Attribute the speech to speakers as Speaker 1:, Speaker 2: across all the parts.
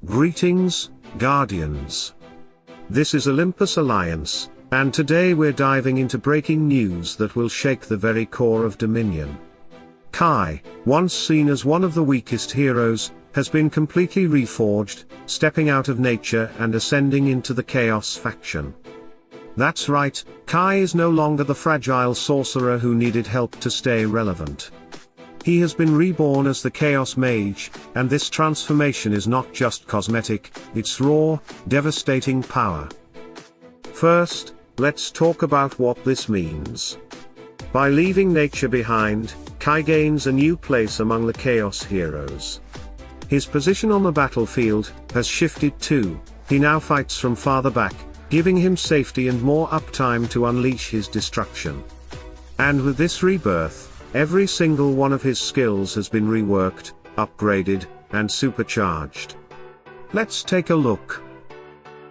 Speaker 1: Greetings, Guardians. This is Olympus Alliance, and today we're diving into breaking news that will shake the very core of Dominion. Kai, once seen as one of the weakest heroes, has been completely reforged, stepping out of nature and ascending into the Chaos faction. That's right, Kai is no longer the fragile sorcerer who needed help to stay relevant. He has been reborn as the Chaos Mage, and this transformation is not just cosmetic, it's raw, devastating power. First, let's talk about what this means. By leaving nature behind, Kai gains a new place among the Chaos heroes. His position on the battlefield has shifted too. He now fights from farther back, giving him safety and more uptime to unleash his destruction. And with this rebirth, every single one of his skills has been reworked, upgraded, and supercharged. Let's take a look.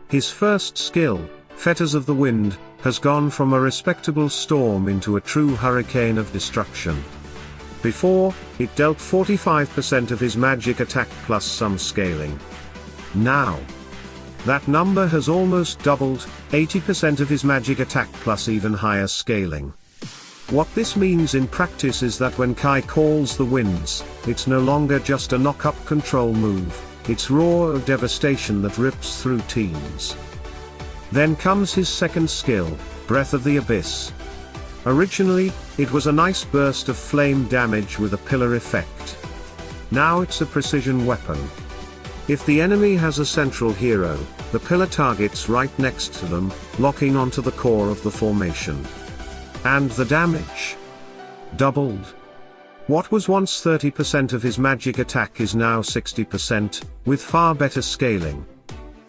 Speaker 1: His first skill, Fetters of the Wind, has gone from a respectable storm into a true hurricane of destruction. Before, it dealt 45% of his magic attack plus some scaling. Now, that number has almost doubled, 80% of his magic attack plus even higher scaling. What this means in practice is that when Kai calls the winds, it's no longer just a knock-up control move, it's raw devastation that rips through teams. Then comes his second skill, Breath of the Abyss. Originally, it was a nice burst of flame damage with a pillar effect. Now it's a precision weapon. If the enemy has a central hero, the pillar targets right next to them, locking onto the core of the formation. And the damage doubled. What was once 30% of his magic attack is now 60%, with far better scaling.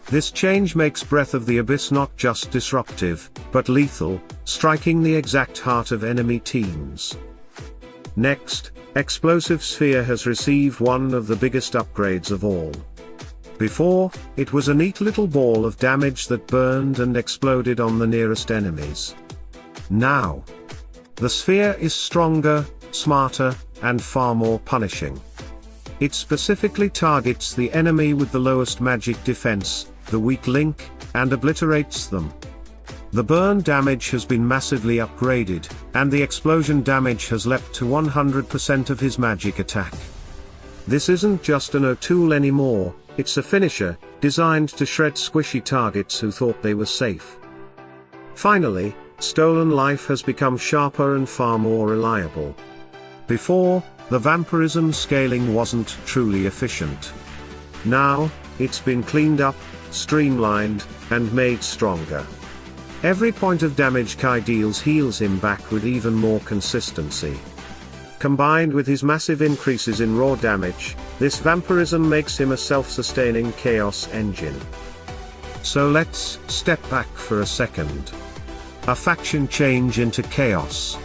Speaker 1: This change makes Breath of the Abyss not just disruptive, but lethal, striking the exact heart of enemy teams. Next, Explosive Sphere has received one of the biggest upgrades of all. Before, it was a neat little ball of damage that burned and exploded on the nearest enemies. Now, the sphere is stronger, smarter, and far more punishing. It specifically targets the enemy with the lowest magic defense, the weak link, and obliterates them. The burn damage has been massively upgraded, and the explosion damage has leapt to 100% of his magic attack. This isn't just an tool anymore, it's a finisher, designed to shred squishy targets who thought they were safe. Finally, Stolen Life has become sharper and far more reliable. Before, the vampirism scaling wasn't truly efficient. Now, it's been cleaned up, streamlined, and made stronger. Every point of damage Kai deals heals him back with even more consistency. Combined with his massive increases in raw damage, this vampirism makes him a self-sustaining chaos engine. So let's step back for a second. A faction change into chaos.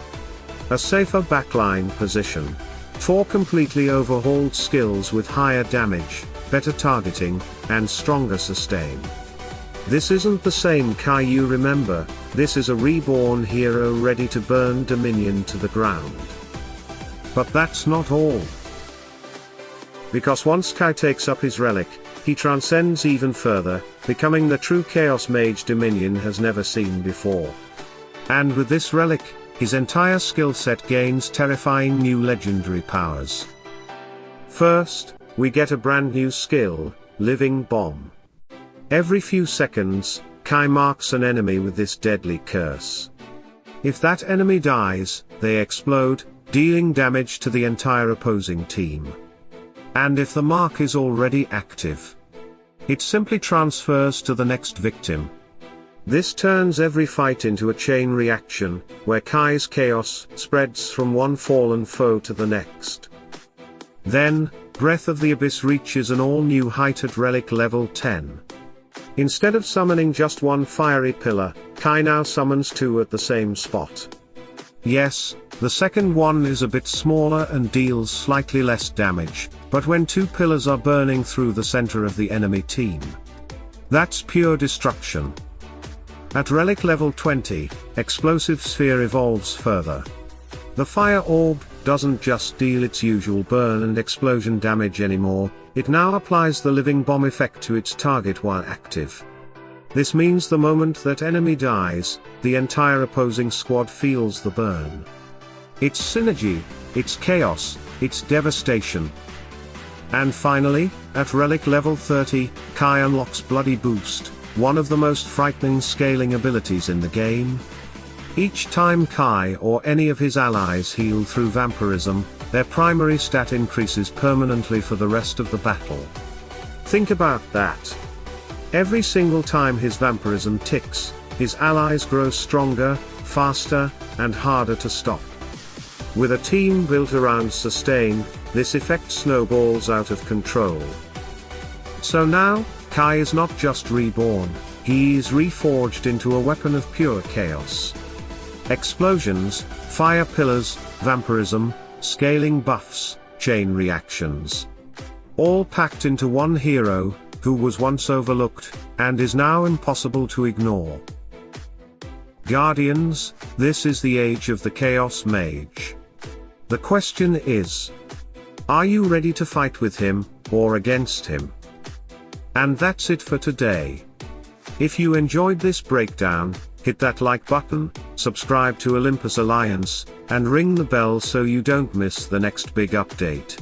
Speaker 1: A safer backline position. 4 completely overhauled skills with higher damage, better targeting, and stronger sustain. This isn't the same Kai you remember, this is a reborn hero ready to burn Dominion to the ground. But that's not all. Because once Kai takes up his relic, he transcends even further, becoming the true Chaos Mage Dominion has never seen before. And with this relic, his entire skill set gains terrifying new legendary powers. First, we get a brand new skill, Living Bomb. Every few seconds, Kai marks an enemy with this deadly curse. If that enemy dies, they explode, dealing damage to the entire opposing team. And if the mark is already active, it simply transfers to the next victim. This turns every fight into a chain reaction, where Kai's chaos spreads from one fallen foe to the next. Then, Breath of the Abyss reaches an all-new height at Relic level 10. Instead of summoning just one fiery pillar, Kai now summons 2 at the same spot. Yes, the second one is a bit smaller and deals slightly less damage, but when 2 pillars are burning through the center of the enemy team, that's pure destruction. At Relic level 20, Explosive Sphere evolves further. The fire orb, doesn't just deal its usual burn and explosion damage anymore, it now applies the living bomb effect to its target while active. This means the moment that enemy dies, the entire opposing squad feels the burn. It's synergy, it's chaos, it's devastation. And finally, at Relic level 30, Kai unlocks Bloody Boost, one of the most frightening scaling abilities in the game. Each time Kai or any of his allies heal through vampirism, their primary stat increases permanently for the rest of the battle. Think about that. Every single time his vampirism ticks, his allies grow stronger, faster, and harder to stop. With a team built around sustain, this effect snowballs out of control. So now, Kai is not just reborn, he is reforged into a weapon of pure chaos. Explosions, fire pillars, vampirism, scaling buffs, chain reactions. All packed into one hero, who was once overlooked, and is now impossible to ignore. Guardians, this is the age of the Chaos Mage. The question is, are you ready to fight with him, or against him? And that's it for today. If you enjoyed this breakdown, hit that like button, subscribe to Olympus Alliance, and ring the bell so you don't miss the next big update.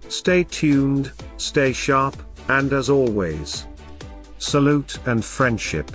Speaker 1: Stay tuned, stay sharp, and as always, salute and friendship.